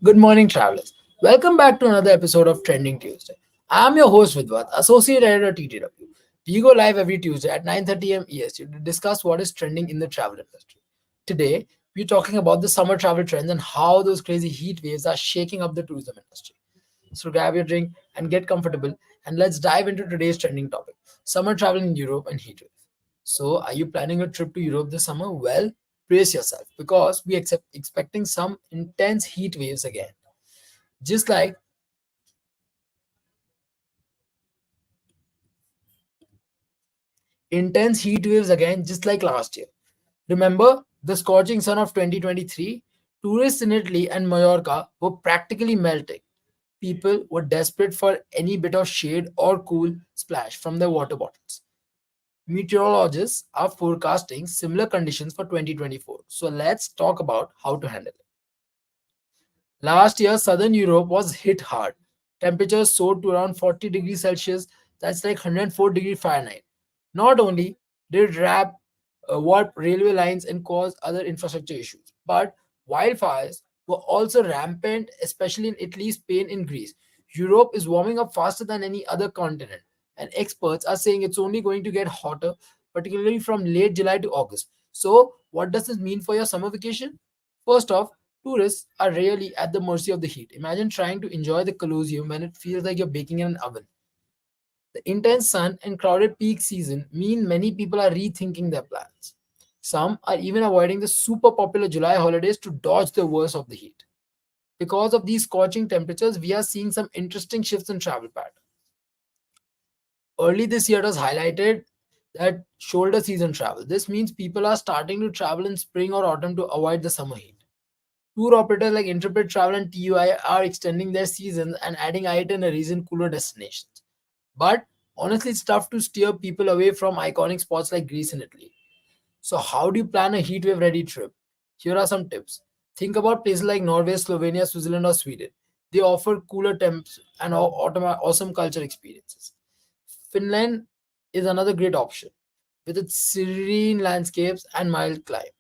Good morning, travelers. Welcome back to another episode of Trending Tuesday. I'm your host Vidwat, Associate Editor TTW. We go live every Tuesday at 9:30 a.m. EST to discuss what is trending in the travel industry. Today, we're talking about the summer travel trends and how those crazy heat waves are shaking up the tourism industry. So grab your drink and get comfortable, and let's dive into today's trending topic: summer travel in Europe and heat wave. So, are you planning a trip to Europe this summer? Well, brace yourself because we expecting some intense heat waves again. Just like intense heat waves again, just like last year. Remember the scorching sun of 2023? Tourists in Italy and Mallorca were practically melting. People were desperate for any bit of shade or cool splash from their water bottles. Meteorologists are forecasting similar conditions for 2024. So let's talk about how to handle it. Last year, southern Europe was hit hard. Temperatures soared to around 40 degrees Celsius, that's like 104 degrees Fahrenheit. Not only did warp railway lines and cause other infrastructure issues, but wildfires were also rampant, especially in Italy, Spain, and Greece. Europe is warming up faster than any other continent, and experts are saying it's only going to get hotter, particularly from late July to August. So, what does this mean for your summer vacation? First off, tourists are rarely at the mercy of the heat. Imagine trying to enjoy the Colosseum when it feels like you're baking in an oven. The intense sun and crowded peak season mean many people are rethinking their plans. Some are even avoiding the super popular July holidays to dodge the worst of the heat. Because of these scorching temperatures, we are seeing some interesting shifts in travel patterns. Early this year, it was highlighted that shoulder season travel. This means people are starting to travel in spring or autumn to avoid the summer heat. Tour operators like Intrepid Travel and TUI are extending their seasons and adding itineraries in cooler destinations. But honestly, it's tough to steer people away from iconic spots like Greece and Italy. So, how do you plan a heatwave ready trip? Here are some tips. Think about places like Norway, Slovenia, Switzerland, or Sweden. They offer cooler temps and awesome culture experiences. Finland is another great option with its serene landscapes and mild climate.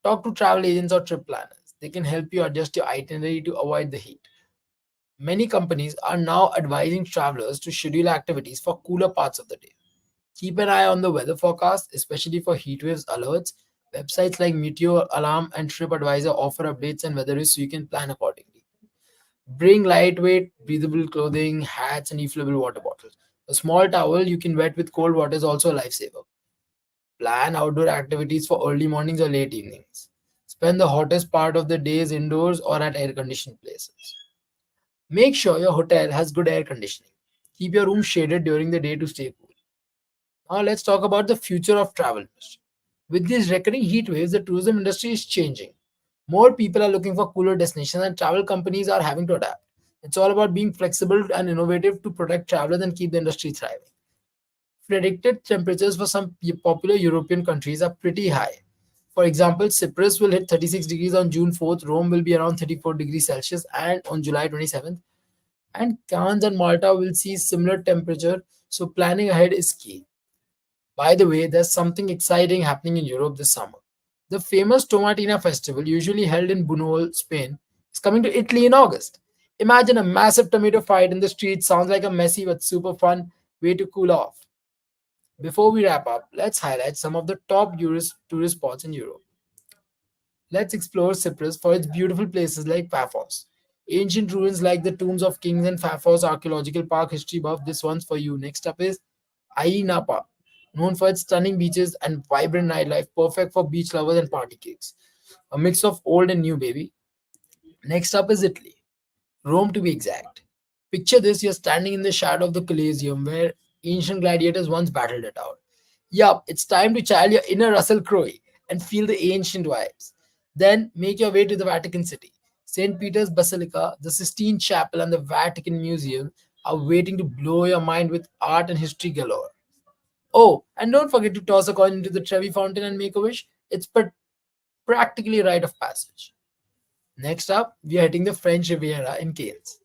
Talk to travel agents or trip planners. They can help you adjust your itinerary to avoid the heat. Many companies are now advising travelers to schedule activities for cooler parts of the day. Keep an eye on the weather forecast, especially for heat waves alerts. Websites like Meteor Alarm and TripAdvisor offer updates and weather risks so you can plan accordingly. Bring lightweight, breathable clothing, hats, and refillable water bottles. A small towel you can wet with cold water is also a lifesaver. Plan outdoor activities for early mornings or late evenings. Spend the hottest part of the days indoors or at air conditioned places. Make sure your hotel has good air conditioning. Keep your room shaded during the day to stay cool. Now let's talk about the future of travel industry. With these recurring heat waves, the tourism industry is changing. More people are looking for cooler destinations and travel companies are having to adapt. It's all about being flexible and innovative to protect travelers and keep the industry thriving. Predicted temperatures for some popular European countries are pretty high. For example, Cyprus will hit 36 degrees on June 4th, Rome will be around 34 degrees Celsius and on July 27th, and Cannes and Malta will see similar temperature, so planning ahead is key. By the way, there's something exciting happening in Europe this summer. The famous Tomatina festival, usually held in Bunol, Spain, is coming to Italy in August. Imagine a massive tomato fight in the streets. Sounds like a messy but super fun way to cool off. Before we wrap up, let's highlight some of the top tourist spots in Europe. Let's explore Cyprus for its beautiful places like Paphos. Ancient ruins like the tombs of kings and Paphos Archaeological Park history buff. This one's for you. Next up is Ayia Napa, known for its stunning beaches and vibrant nightlife, perfect for beach lovers and party kicks. A mix of old and new, baby. Next up is Italy, Rome to be exact. Picture this: you're standing in the shadow of the Colosseum where ancient gladiators once battled it out. Yup, it's time to channel your inner Russell Crowe and feel the ancient vibes. Then make your way to the Vatican City. St. Peter's Basilica, the Sistine Chapel, and the Vatican Museum are waiting to blow your mind with art and history galore. Oh, and don't forget to toss a coin into the Trevi Fountain and make a wish. It's practically a rite of passage. Next up, we are hitting the French Riviera in Cannes.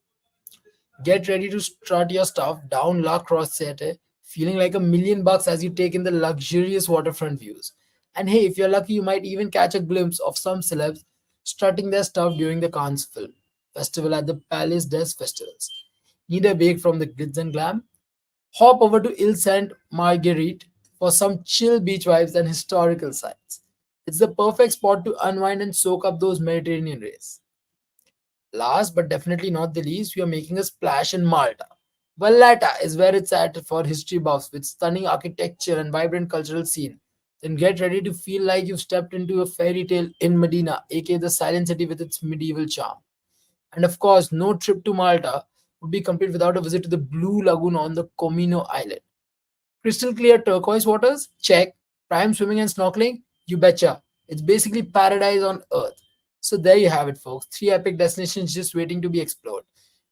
Get ready to strut your stuff down La Croisette, feeling like $1 million as you take in the luxurious waterfront views. And hey, if you're lucky, you might even catch a glimpse of some celebs strutting their stuff during the Cannes Film Festival at the Palace des Festivals. Need a break from the glitz and glam? Hop over to Ile Sainte Marguerite for some chill beach vibes and historical sites. It's the perfect spot to unwind and soak up those Mediterranean rays. Last but definitely not the least, we are making a splash in Malta. Valletta is where it's at for history buffs with stunning architecture and vibrant cultural scene. Then get ready to feel like you've stepped into a fairy tale in Medina, aka the silent city with its medieval charm. And of course, no trip to Malta would be complete without a visit to the Blue Lagoon on the Comino Island. Crystal clear turquoise waters? Check. Prime swimming and snorkeling? You betcha. It's basically paradise on earth. So there you have it, folks. Three epic destinations just waiting to be explored.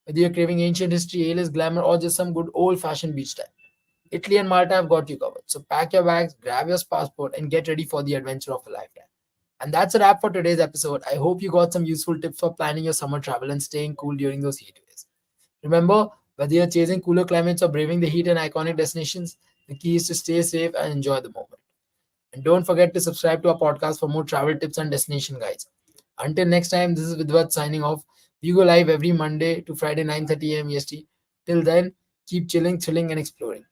Whether you're craving ancient history, A-list glamour, or just some good old-fashioned beach time, Italy and Malta have got you covered. So pack your bags, grab your passport, and get ready for the adventure of a lifetime. And that's a wrap for today's episode. I hope you got some useful tips for planning your summer travel and staying cool during those heat waves. Remember, whether you're chasing cooler climates or braving the heat in iconic destinations, the key is to stay safe and enjoy the moment. And don't forget to subscribe to our podcast for more travel tips and destination guides. Until next time, this is Vidwat signing off. We go live every Monday to Friday 9:30 a.m. EST. Till then, keep chilling, thrilling, and exploring.